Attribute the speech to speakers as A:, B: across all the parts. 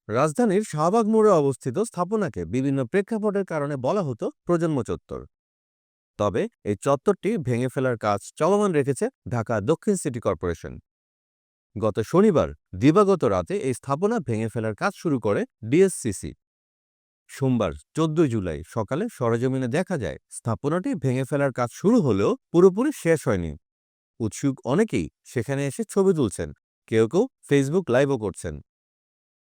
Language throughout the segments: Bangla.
A: রাজধানীর শাহবাগ মোড়ে অবস্থিত স্থাপনাকে বিভিন্ন প্রেক্ষাপটের কারণে বলা হতো প্রজন্ম চত্বর। তবে এই চত্বরটি ভেঙে ফেলার কাজ চলমান রেখেছে ঢাকা দক্ষিণ সিটি কর্পোরেশন। গত শনিবার দিবাগত রাতে এই স্থাপনা ভেঙে ফেলার কাজ শুরু করে ডিএসসিসি। সোমবার ১৪ জুলাই সকালে সরেজমিনে দেখা যায় স্থাপনাটি ভেঙে ফেলার কাজ শুরু হলেও পুরোপুরি শেষ হয়নি। উৎসুক অনেকেই সেখানে এসে ছবি তুলছেন, কেউ কেউ ফেসবুক লাইভও করছেন।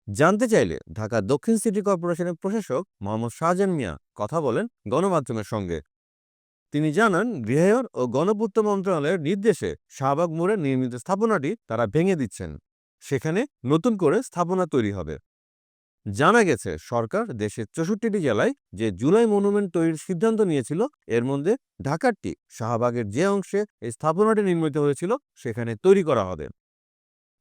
A: জানতে চাইলে ঢাকা দক্ষিণ সিটি কর্পোরেশনের প্রশাসক মোহাম্মদ শাহজাহান মিয়া কথা বলেন গণমাধ্যমের সঙ্গে। তিনি জানান, গৃহায়ন ও গণপূর্ত মন্ত্রণালয়ের নির্দেশে শাহবাগ মোড়ে নির্মিত স্থাপনাটি তারা ভেঙে দিচ্ছেন। সেখানে নতুন করে স্থাপনা তৈরি হবে। জানা গেছে, সরকার দেশের ৬৪টি জেলায় যে জুলাই মনুমেন্ট তৈরির সিদ্ধান্ত নিয়েছিল, এর মধ্যে ঢাকারটি শাহবাগের যে অংশে এই স্থাপনাটি নির্মিত হয়েছিল সেখানে তৈরি করা হবে।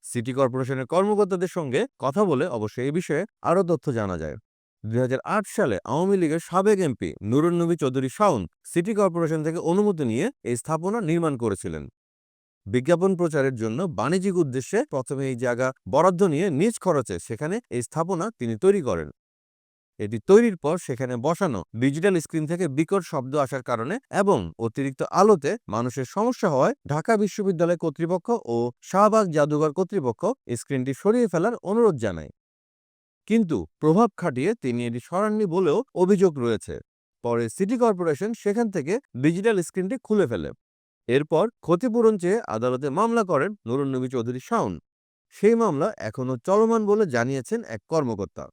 A: সিটি কর্পোরেশনের কর্মকর্তাদের সঙ্গে কথা বলে অবশ্য এ বিষয়ে আরও তথ্য জানা যায়। ২০০৮ সালে আওয়ামী লীগের সাবেক MP Nurunnabi Chowdhury Shaon city corporation থেকে অনুমতি নিয়ে এই স্থাপনা নির্মাণ করেছিলেন। বিজ্ঞাপন প্রচারের জন্য বাণিজ্যিক উদ্দেশ্যে প্রথমে এই জায়গা বরাদ্দ নিয়ে নিজ খরচে সেখানে এই স্থাপনা তিনি তৈরি করেন। এটি তৈরির পর সেখানে বসানো ডিজিটাল স্ক্রিন থেকে বিকট শব্দ আসার কারণে এবং অতিরিক্ত আলোতে মানুষের সমস্যা হওয়ায় ঢাকা বিশ্ববিদ্যালয় কর্তৃপক্ষ ও শাহবাগ জাদুঘর কর্তৃপক্ষ স্ক্রিনটি সরিয়ে ফেলার অনুরোধ জানায়। কিন্তু প্রভাব খাটিয়ে তিনি এটি সরাননি বলেও অভিযোগ রয়েছে। পরে সিটি কর্পোরেশন সেখান থেকে ডিজিটাল স্ক্রিনটি খুলে ফেলে। এরপর ক্ষতিপূরণ চেয়ে আদালতে মামলা করেন নুরুন্নবী চৌধুরী শাওন। সেই মামলা এখনও চলমান বলে জানিয়েছেন এক কর্মকর্তা।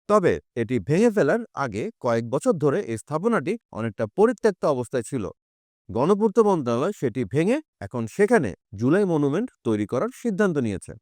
A: তবে এটি ভেঙে ফেলার আগে কয়েক বছর ধরে এই স্থাপনাটি অনেকটা পরিত্যক্ত অবস্থায় ছিল। গণপূর্ত মন্ত্রণালয় সেটি ভেঙে এখন সেখানে জুলাই মনুমেন্ট তৈরি করার সিদ্ধান্ত নিয়েছে।